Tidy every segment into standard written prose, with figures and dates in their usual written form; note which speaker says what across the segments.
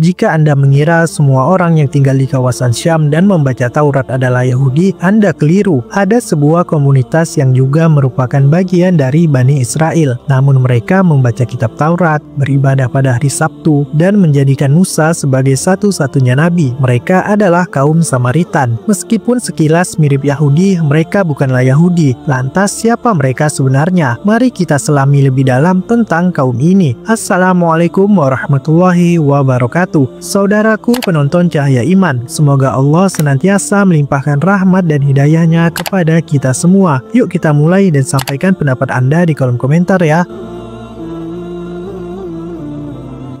Speaker 1: Jika Anda mengira semua orang yang tinggal di kawasan Syam dan membaca Taurat adalah Yahudi, Anda keliru. Ada sebuah komunitas yang juga merupakan bagian dari Bani Israel. Namun mereka membaca kitab Taurat, beribadah pada hari Sabtu, dan menjadikan Musa sebagai satu-satunya nabi. Mereka adalah kaum Samaritan. Meskipun sekilas mirip Yahudi, mereka bukanlah Yahudi. Lantas siapa mereka sebenarnya? Mari kita selami lebih dalam tentang kaum ini. Assalamualaikum warahmatullahi wabarakatuh. Saudaraku penonton Cahaya Iman, semoga Allah senantiasa melimpahkan rahmat dan hidayahnya kepada kita semua. Yuk kita mulai dan sampaikan pendapat Anda di kolom komentar ya.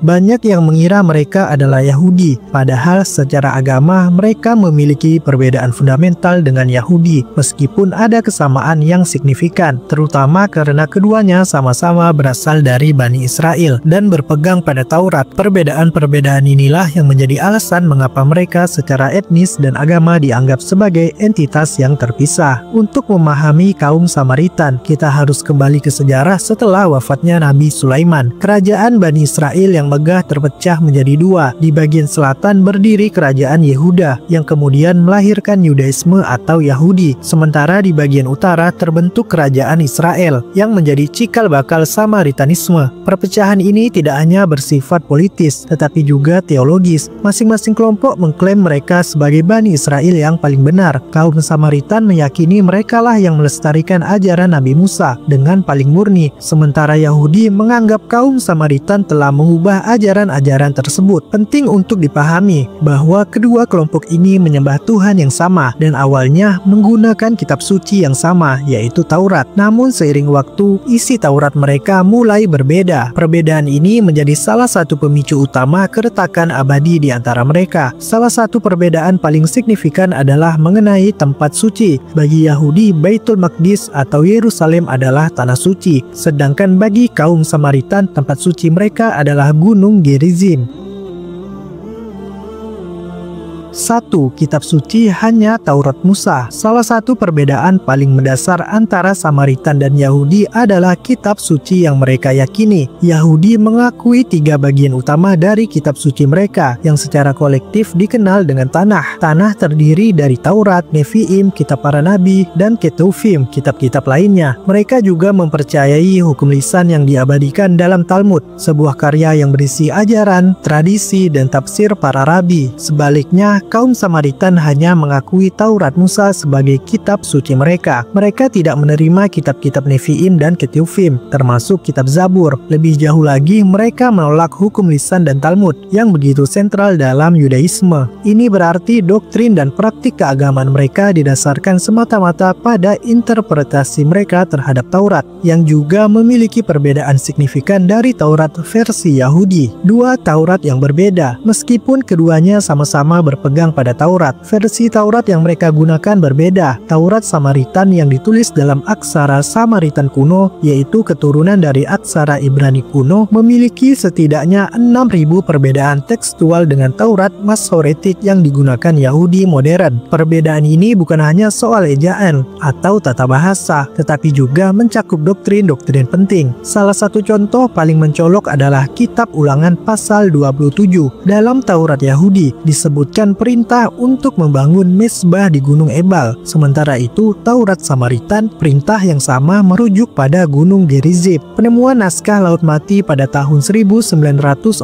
Speaker 1: Banyak yang mengira mereka adalah Yahudi, padahal secara agama mereka memiliki perbedaan fundamental dengan Yahudi, meskipun ada kesamaan yang signifikan, terutama karena keduanya sama-sama berasal dari Bani Israel dan berpegang pada Taurat. Perbedaan-perbedaan inilah yang menjadi alasan mengapa mereka secara etnis dan agama dianggap sebagai entitas yang terpisah. Untuk memahami kaum Samaritan, kita harus kembali ke sejarah setelah wafatnya Nabi Sulaiman. Kerajaan Bani Israel yang megah terpecah menjadi dua. Di bagian selatan berdiri kerajaan Yehuda yang kemudian melahirkan Yudaisme atau Yahudi. Sementara di bagian utara terbentuk kerajaan Israel yang menjadi cikal bakal Samaritanisme. Perpecahan ini tidak hanya bersifat politis tetapi juga teologis. Masing-masing kelompok mengklaim mereka sebagai Bani Israel yang paling benar. Kaum Samaritan meyakini merekalah yang melestarikan ajaran Nabi Musa dengan paling murni. Sementara Yahudi menganggap kaum Samaritan telah mengubah ajaran-ajaran tersebut. Penting untuk dipahami bahwa kedua kelompok ini menyembah Tuhan yang sama dan awalnya menggunakan kitab suci yang sama, yaitu Taurat. Namun seiring waktu, isi Taurat mereka mulai berbeda. Perbedaan ini menjadi salah satu pemicu utama keretakan abadi di antara mereka. Salah satu perbedaan paling signifikan adalah mengenai tempat suci. Bagi Yahudi, Baitul Maqdis atau Yerusalem adalah tanah suci, sedangkan bagi kaum Samaritan, tempat suci mereka adalah Gunung Gerizim. 1. Kitab suci hanya Taurat Musa. Salah satu perbedaan paling mendasar antara Samaritan dan Yahudi adalah kitab suci yang mereka yakini. Yahudi mengakui 3 bagian utama dari kitab suci mereka yang secara kolektif dikenal dengan tanah. Tanah terdiri dari Taurat, Nevi'im, kitab para nabi, dan Ketuvim, kitab-kitab lainnya. Mereka juga mempercayai hukum lisan yang diabadikan dalam Talmud, sebuah karya yang berisi ajaran, tradisi, dan tafsir para rabi. Sebaliknya, kaum Samaritan hanya mengakui Taurat Musa sebagai kitab suci mereka. Mereka tidak menerima kitab-kitab Nevi'im dan Ketuvim, termasuk kitab Zabur. Lebih jauh lagi, mereka menolak hukum lisan dan Talmud yang begitu sentral dalam Yudaisme. Ini berarti doktrin dan praktik keagamaan mereka didasarkan semata-mata pada interpretasi mereka terhadap Taurat, yang juga memiliki perbedaan signifikan dari Taurat versi Yahudi. 2 Taurat yang berbeda. Meskipun keduanya sama-sama berpegang pada Taurat, versi Taurat yang mereka gunakan berbeda. Taurat Samaritan yang ditulis dalam aksara Samaritan kuno, yaitu keturunan dari aksara Ibrani kuno, memiliki setidaknya 6.000 perbedaan tekstual dengan Taurat Masoretik yang digunakan Yahudi modern. Perbedaan ini bukan hanya soal ejaan atau tata bahasa, tetapi juga mencakup doktrin-doktrin penting. Salah satu contoh paling mencolok adalah Kitab Ulangan pasal 27. Dalam Taurat Yahudi disebutkan perintah untuk membangun mezbah di Gunung Ebal. Sementara itu, Taurat Samaritan, perintah yang sama merujuk pada Gunung Gerizim. Penemuan naskah Laut Mati pada tahun 1946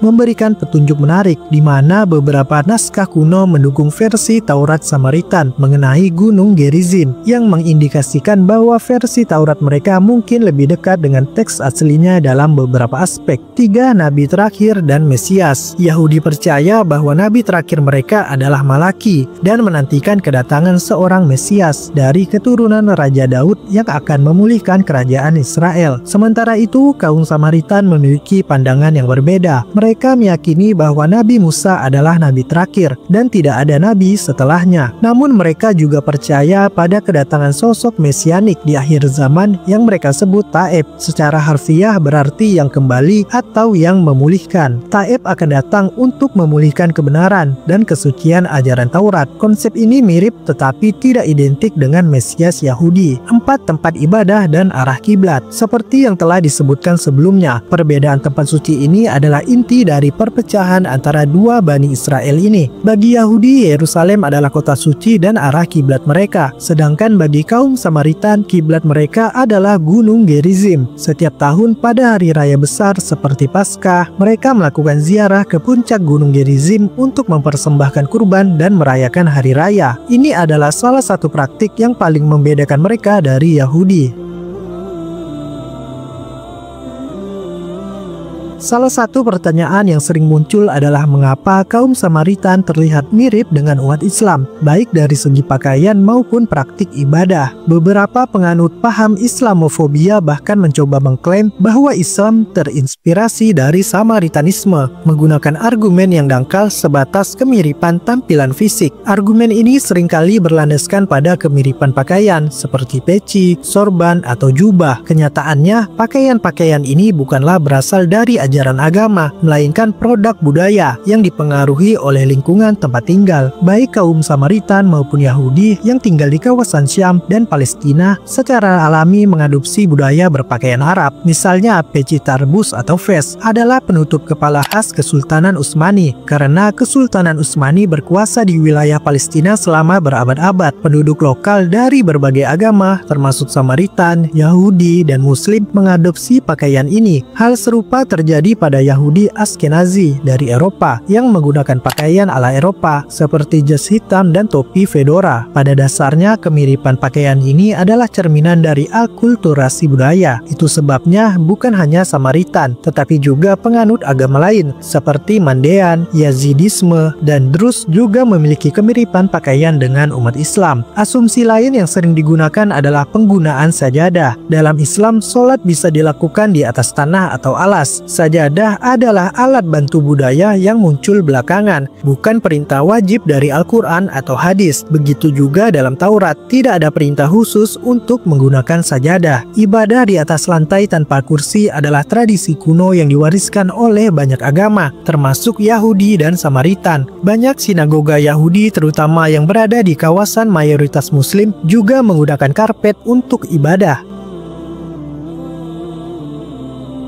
Speaker 1: memberikan petunjuk menarik, di mana beberapa naskah kuno mendukung versi Taurat Samaritan mengenai Gunung Gerizim, yang mengindikasikan bahwa versi Taurat mereka mungkin lebih dekat dengan teks aslinya dalam beberapa aspek. 3 Nabi terakhir dan Mesias. Yahudi percaya bahwa Nabi terakhir mereka adalah Malaki dan menantikan kedatangan seorang Mesias dari keturunan Raja Daud yang akan memulihkan kerajaan Israel. Sementara itu, kaum Samaritan memiliki pandangan yang berbeda. Mereka meyakini bahwa Nabi Musa adalah nabi terakhir dan tidak ada nabi setelahnya. Namun mereka juga percaya pada kedatangan sosok mesianik di akhir zaman yang mereka sebut Taib. Secara harfiah berarti yang kembali atau yang memulihkan. Taib akan datang untuk memulihkan kebenaran kebenaran dan kesucian ajaran Taurat. Konsep ini mirip tetapi tidak identik dengan Mesias Yahudi. 4 tempat ibadah dan arah kiblat. Seperti yang telah disebutkan sebelumnya, perbedaan tempat suci ini adalah inti dari perpecahan antara dua Bani Israel ini. Bagi Yahudi, Yerusalem adalah kota suci dan arah kiblat mereka. Sedangkan bagi kaum Samaritan, kiblat mereka adalah Gunung Gerizim. Setiap tahun pada hari raya besar seperti Paskah, mereka melakukan ziarah ke puncak Gunung Gerizim untuk mempersembahkan kurban dan merayakan hari raya. Ini adalah salah satu praktik yang paling membedakan mereka dari Yahudi. Salah satu pertanyaan yang sering muncul adalah mengapa kaum Samaritan terlihat mirip dengan umat Islam, baik dari segi pakaian maupun praktik ibadah. Beberapa penganut paham Islamofobia bahkan mencoba mengklaim bahwa Islam terinspirasi dari Samaritanisme, menggunakan argumen yang dangkal sebatas kemiripan tampilan fisik. Argumen ini seringkali berlandaskan pada kemiripan pakaian, seperti peci, sorban, atau jubah. Kenyataannya, pakaian-pakaian ini bukanlah berasal dari ajaran agama, melainkan produk budaya yang dipengaruhi oleh lingkungan tempat tinggal. Baik kaum Samaritan maupun Yahudi yang tinggal di kawasan Syam dan Palestina secara alami mengadopsi budaya berpakaian Arab. Misalnya, peci tarbus atau fez adalah penutup kepala khas Kesultanan Utsmani. Karena Kesultanan Utsmani berkuasa di wilayah Palestina selama berabad-abad, penduduk lokal dari berbagai agama termasuk Samaritan, Yahudi, dan Muslim mengadopsi pakaian ini. Hal serupa terjadi pada Yahudi Askenazi dari Eropa yang menggunakan pakaian ala Eropa seperti jas hitam dan topi fedora. Pada dasarnya, kemiripan pakaian ini adalah cerminan dari akulturasi budaya. Itu sebabnya bukan hanya Samaritan, tetapi juga penganut agama lain seperti Mandean, Yazidisme, dan Druze juga memiliki kemiripan pakaian dengan umat Islam. Asumsi lain yang sering digunakan adalah penggunaan sajadah. Dalam Islam, sholat bisa dilakukan di atas tanah atau alas. Sajadah adalah alat bantu budaya yang muncul belakangan, bukan perintah wajib dari Al-Quran atau hadis. Begitu juga dalam Taurat, tidak ada perintah khusus untuk menggunakan sajadah. Ibadah di atas lantai tanpa kursi adalah tradisi kuno yang diwariskan oleh banyak agama, termasuk Yahudi dan Samaritan. Banyak sinagoga Yahudi, terutama yang berada di kawasan mayoritas Muslim, juga menggunakan karpet untuk ibadah.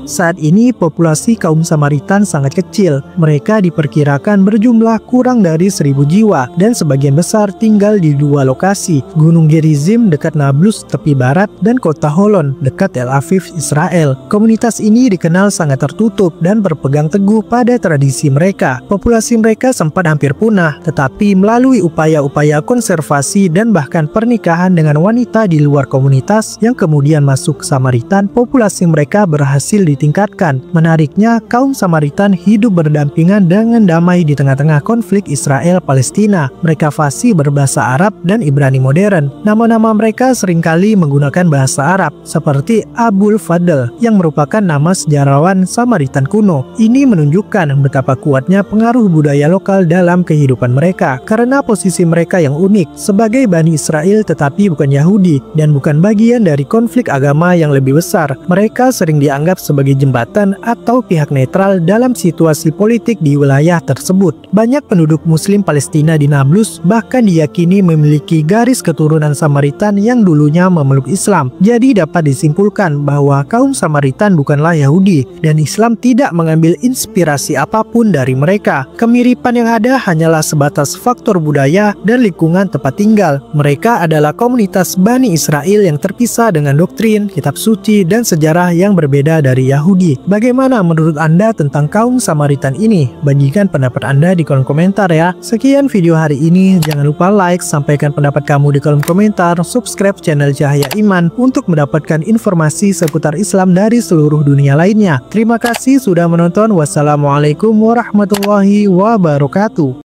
Speaker 1: Saat ini populasi kaum Samaritan sangat kecil. Mereka diperkirakan berjumlah kurang dari 1.000 jiwa dan sebagian besar tinggal di dua lokasi, Gunung Gerizim dekat Nablus tepi barat dan kota Holon dekat Tel Aviv, Israel. Komunitas ini dikenal sangat tertutup dan berpegang teguh pada tradisi mereka. Populasi mereka sempat hampir punah, tetapi melalui upaya-upaya konservasi dan bahkan pernikahan dengan wanita di luar komunitas yang kemudian masuk ke Samaritan, populasi mereka berhasil ditingkatkan. Menariknya, kaum Samaritan hidup berdampingan dengan damai di tengah-tengah konflik Israel-Palestina. Mereka fasih berbahasa Arab dan Ibrani modern. Nama-nama mereka seringkali menggunakan bahasa Arab, seperti Abul Fadl, yang merupakan nama sejarawan Samaritan kuno. Ini menunjukkan betapa kuatnya pengaruh budaya lokal dalam kehidupan mereka, karena posisi mereka yang unik sebagai Bani Israel tetapi bukan Yahudi, dan bukan bagian dari konflik agama yang lebih besar. Mereka sering dianggap sebagai jembatan atau pihak netral dalam situasi politik di wilayah tersebut. Banyak penduduk Muslim Palestina di Nablus bahkan diyakini memiliki garis keturunan Samaritan yang dulunya memeluk Islam. Jadi dapat disimpulkan bahwa kaum Samaritan bukanlah Yahudi dan Islam tidak mengambil inspirasi apapun dari mereka. Kemiripan yang ada hanyalah sebatas faktor budaya dan lingkungan tempat tinggal. Mereka adalah komunitas Bani Israel yang terpisah dengan doktrin, kitab suci, dan sejarah yang berbeda dari Yahudi. Bagaimana menurut Anda tentang kaum Samaritan ini? Bagikan pendapat Anda di kolom komentar ya. Sekian video hari ini. Jangan lupa like, sampaikan pendapat kamu di kolom komentar, subscribe channel Cahaya Iman untuk mendapatkan informasi seputar Islam dari seluruh dunia lainnya. Terima kasih sudah menonton. Wassalamualaikum warahmatullahi wabarakatuh.